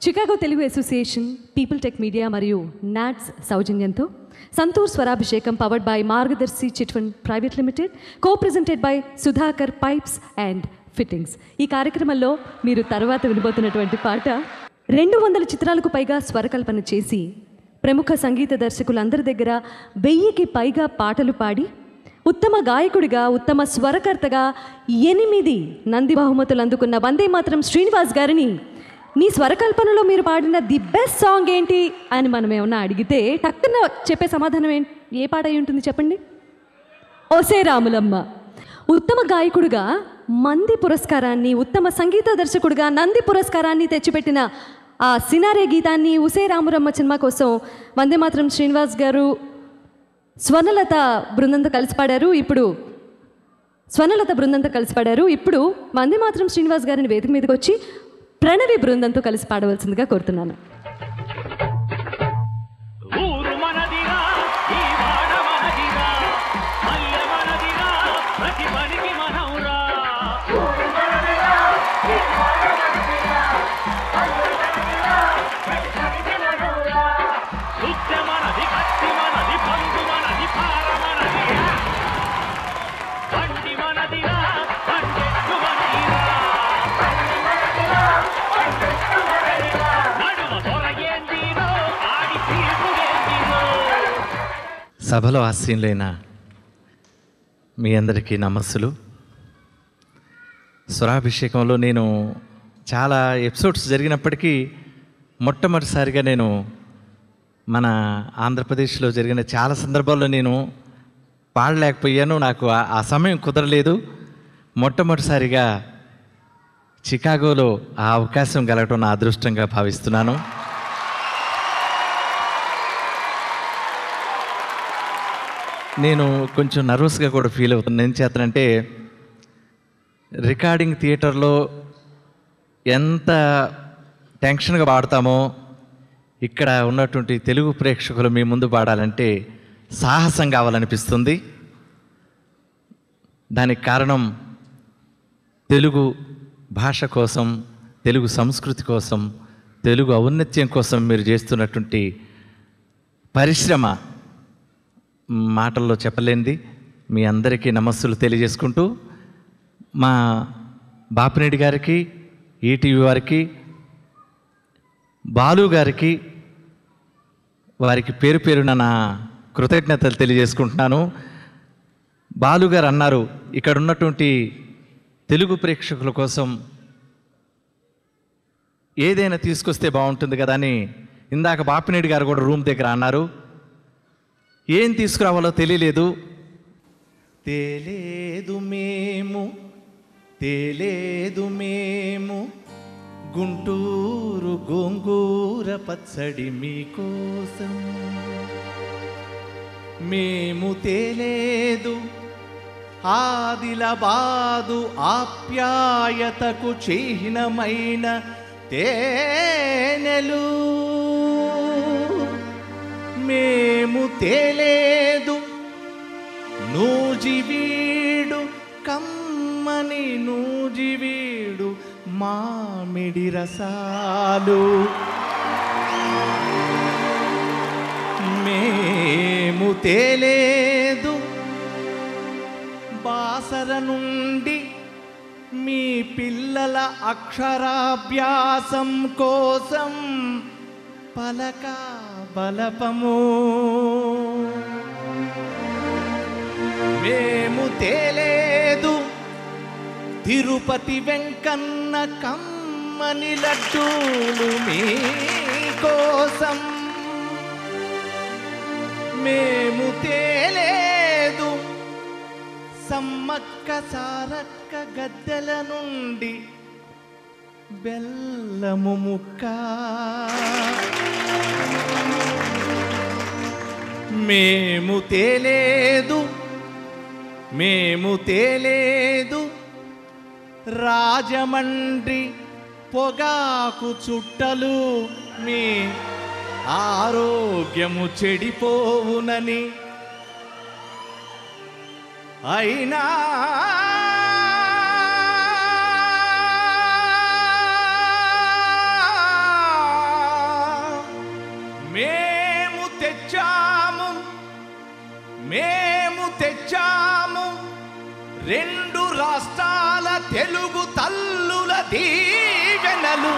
Chicago Telugu association, people tech media మరియు NATS సౌజన్యంతో Santoor Swarabhishekam powered by Margadarsi chit fund private limited, co presented by Sudhakar pipes and fittings. ఈ కార్యక్రమంలో మీరు తర్వాత వినబోతున్నటువంటి పాట 200 చిత్రాలకు పైగా స్వరకల్పన చేసి ప్రముఖ సంగీత దర్శకులందరి దగ్గర 1000కి పైగా పాటలు పాడి ఉత్తమ గాయకుడిగా, ఉత్తమ స్వరకర్తగా 8 నంది బహుమతులు అందుకున్న వందే మాత్రం శ్రీనివాస్ గారిని మీ స్వరకల్పనలో మీరు పాడిన ది బెస్ట్ సాంగ్ ఏంటి అని మనం ఏమన్నా అడిగితే టక్కున చెప్పే సమాధానం ఏ పాట అయి ఉంటుంది చెప్పండి? ఓసే రాములమ్మ. ఉత్తమ గాయకుడిగా మంది పురస్కారాన్ని, ఉత్తమ సంగీత దర్శకుడిగా నంది పురస్కారాన్ని తెచ్చిపెట్టిన ఆ సినారే గీతాన్ని ఉసే రాములమ్మ సినిమా కోసం వందే మాత్రం శ్రీనివాస్ గారు స్వర్ణలత బృందంతో కలిసి పాడారు. ఇప్పుడు వందే మాత్రం శ్రీనివాస్ గారిని వేదిక మీదకి వచ్చి ప్రణవి బృందంతో కలిసి పాడవలసిందిగా కోరుతున్నాను. సభలో ఆసీనులైన మీ అందరికీ నమస్సులు. స్వరాభిషేకంలో నేను చాలా ఎపిసోడ్స్ జరిగినప్పటికీ మొట్టమొదటిసారిగా నేను మన ఆంధ్రప్రదేశ్లో జరిగిన చాలా సందర్భాల్లో నేను పాడలేకపోయాను. నాకు ఆ సమయం కుదరలేదు. మొట్టమొదటిసారిగా చికాగోలో ఆ అవకాశం కలగటం నా అదృష్టంగా భావిస్తున్నాను. నేను కొంచెం నర్వస్గా కూడా ఫీల్ అవుతున్నాను. ఏం చేస్తానంటే రికార్డింగ్ థియేటర్లో ఎంత టెన్షన్గా పాడతామో ఇక్కడ ఉన్నటువంటి తెలుగు ప్రేక్షకులు మీ ముందు పాడాలంటే సాహసం కావాలనిపిస్తుంది. దానికి కారణం తెలుగు భాష కోసం, తెలుగు సంస్కృతి కోసం, తెలుగు ఔన్నత్యం కోసం మీరు చేస్తున్నటువంటి పరిశ్రమ మాటల్లో చెప్పలేనిది. మీ అందరికీ నమస్సులు తెలియజేసుకుంటూ మా బాపిరెడ్డి గారికి, ఈటీవీ వారికి, బాలు గారికి, వారికి పేరు పేరున నా కృతజ్ఞతలు తెలియజేసుకుంటున్నాను. బాలు గారు అన్నారు, ఇక్కడ ఉన్నటువంటి తెలుగు ప్రేక్షకుల కోసం ఏదైనా తీసుకొస్తే బాగుంటుంది కదా అని. ఇందాక బాపిరెడ్డి గారు కూడా రూమ్ దగ్గర అన్నారు, ఏం తీసుకురావాలో తెలియలేదు. తేలేదు మేము గుంటూరు గోంగూర పచ్చడి మీకోసం. మేము తేలేదు ఆదిలాబాదు ఆప్యాయతకు చిహ్నమైన తేనెలు. మేము తేలేదు నూజివీడు కమ్మని నూజివీడు మామిడి రసాలు. మేము తేలేదు బాసర నుండి మీ పిల్లల అక్షరాభ్యాసం కోసం పలక బలపము. మేము తేలేదు తిరుపతి వెంకన్న కమ్మని లడ్డూలు మీకోసం. మేము తేలేదు సమ్మక్క సారక్క గద్దెల నుండి బెల్లము ముక్క. మేము తేలేదు రాజమండ్రి పొగాకు చుట్టలు మీ ఆరోగ్యము చెడిపోవునని. అయినా మేము తెచ్చాము 2 రాష్ట్రాల తెలుగు తల్లుల దీవెనలు.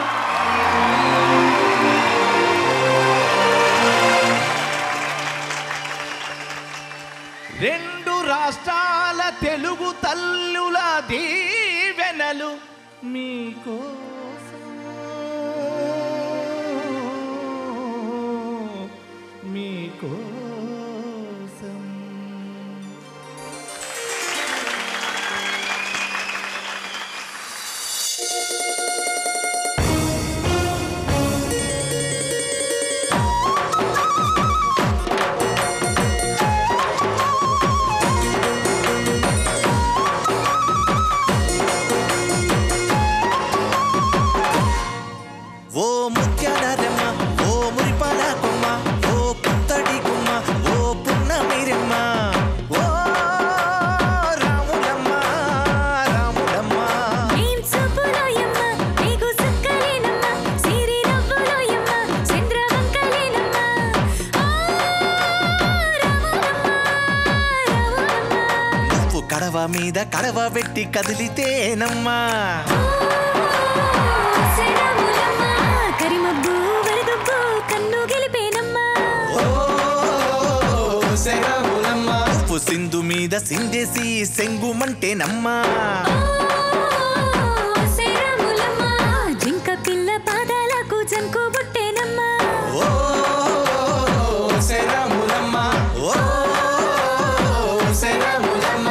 రెండు రాష్ట్రాల తెలుగు తల్లుల దీవెనలు మీకోసం మీకోసం. ఓ ముత్యాలమ్మ, ఓ మురిపాల కొమ్మ, ఓ పుత్తడి కొమ్మ, ఓ పున్నమిరమ్మ, ఓ రాములమ్మ రాములమ్మ. ఏం చూపులోయమ్మ, నీకు సుక్కలేనమ్మ, సిరి నవ్వులోయమ్మ, చంద్రవంకలేనమ్మ, ఓ రాములమ్మ రాములమ్మ. నువ్వు కడవ మీద కడవ పెట్టి కదిలితేనమ్మా, కరిమబ్బు వరదబ్బు కన్ను గెలిపేనమ్మా, నువ్వు సింధు మీద సిందేసి సెంగుమంటేనమ్మా, జింక పిల్ల పాదాలకు జంకు బుట్టేనమ్మా, ఓ శరములమ్మ, ఓ శరములమ్మ.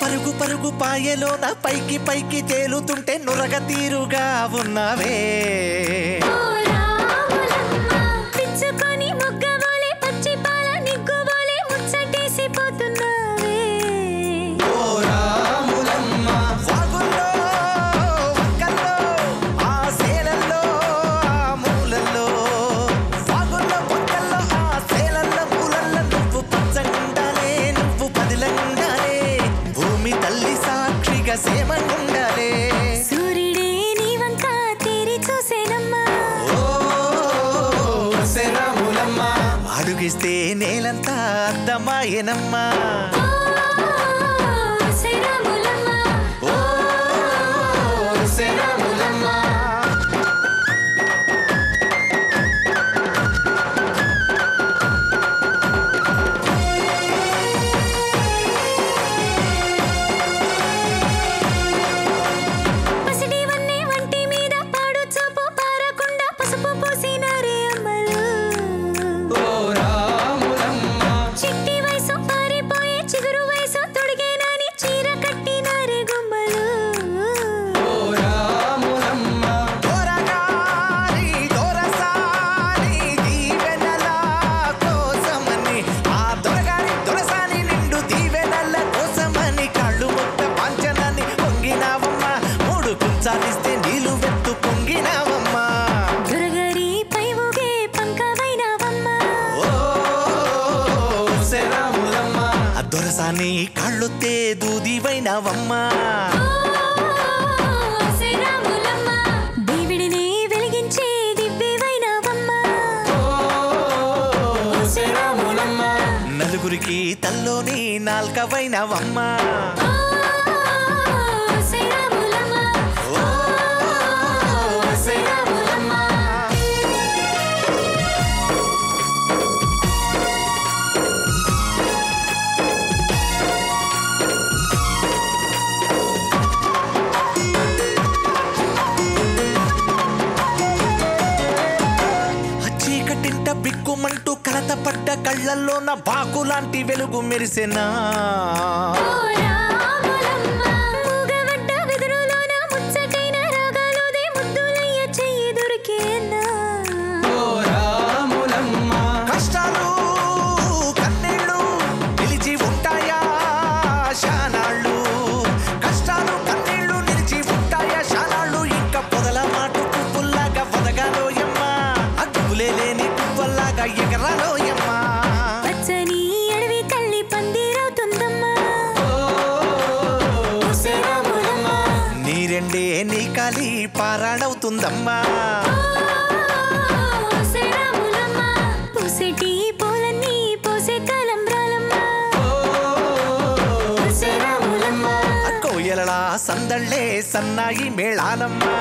పరుగు పరుగు పాయలోన పైకి పైకి తేలుతుంటే నురగ తీరుగా ఉన్నావే, ఓ రాములమ్మ, పిచ్చుకొని మొగ్గవోలే పచ్చి పాల నిగ్గువోలే ముచ్చటేసి పోతున్నావే, ఓ రాములమ్మ. వాగుల్లో వంకల్లో ఆ సేలల్లో ఆ మూలల్లో, వాగుల్లో వంకల్లో ఆ సేలల్లో మూలల్లో నువ్వు పచ్చగుండాలే, నువ్వు పదిలంగాలే, భూమి తల్లి సాక్షిగా సేమంగుండాలే, సూర్యుడే నీ వంక తీరి చూసేనమ్మా, ఓ శరములమ్మ. అడుగిస్తే నేలంతా అద్దమాయనమ్మా, ఓ శరములమ్మ, ఓ శరములమ్మ. పసిడి వన్నె వంటి మీద పాడు చూపు పారకుండా పసుపు పూసినారే అమ్మలు, ఓ రాములమ్మ, చిట్టి వయసు పారిపోయే చిగురు వయసు తొడిగేనని చీర కట్టినారే గుమ్మలు, ఓ రాములమ్మ. దొరగారి దొరసాని దీవెనల కోసమని, ఆ దొరగారి దొరసాని నిండు దీవెనల కోసమని కళ్ళు ముట్ట పంచనాన్ని పొంగినావమ్మ, 3 కుంచాలిస్తే నీళ్ళు వెత్తు పొంగినావమ్మా, దొరగారి పై ఊగే పంకవైనవమ్మా, ఓ శరములమ్మ. ఆ దొరసాని కళ్ళొత్తే దూదివైనావమ్మా, ఓ శరములమ్మ, దీవిడిని వెలిగించే దివ్యవైనవమ్మా, ఓ శరములమ్మ. నలుగురికి తల్లోని నాల్కవైనవమ్మా, ఓ శరములమ్మ, ఓ శరములమ్మ. చీకటింట బిక్కుమంటూ కలత పడ్డ కళ్ళల్లోన బాకులాంటి వెలుగు మెరిసెనా, ఓ రాములమ్మ, మూగవడ్డ వెదురులోన ముచ్చటైన రాగాలుదే ముద్దులయ్య చెయ్యి దొరికేనా, ఓ రాములమ్మ. కష్టాలు కన్నీళ్ళు నిలిచి ఉంటాయా శానాళ్ళు, కష్టాలు కన్నీళ్ళు నిలిచి ఉంటాయా శానాళ్ళు, ఇంకా పొదల మాటు పువ్వుల్లాగా వదగాలోయమ్మ, అగ్గులే లేని ఎండే నీ కాలి పారాడవుతుందమ్మా పూసేటి పూలన్నీ పోసే తలంబ్రాలమ్మా కోయలలా సందళ్ళే సన్నాయి మేళాలమ్మా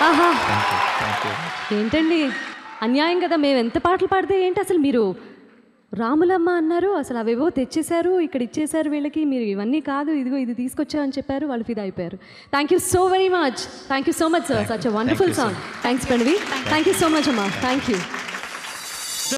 ఆహా ఏంటండి అన్యాయం కదా, మేము ఎంత పాటలు పాడితే ఏంటి అసలు మీరు రాములమ్మ అన్నారు, అసలు అవేవో తెచ్చేశారు ఇక్కడ ఇచ్చేశారు వీళ్ళకి, మీరు ఇవన్నీ కాదు ఇదిగో ఇది తీసుకొచ్చారని చెప్పారు, వాళ్ళు ఫిదా అయిపోయారు. Thank you so very much, thank you so much sir, such a wonderful song. Thanks Pranavi, thank you so much అమ్మా, థ్యాంక్ యూ.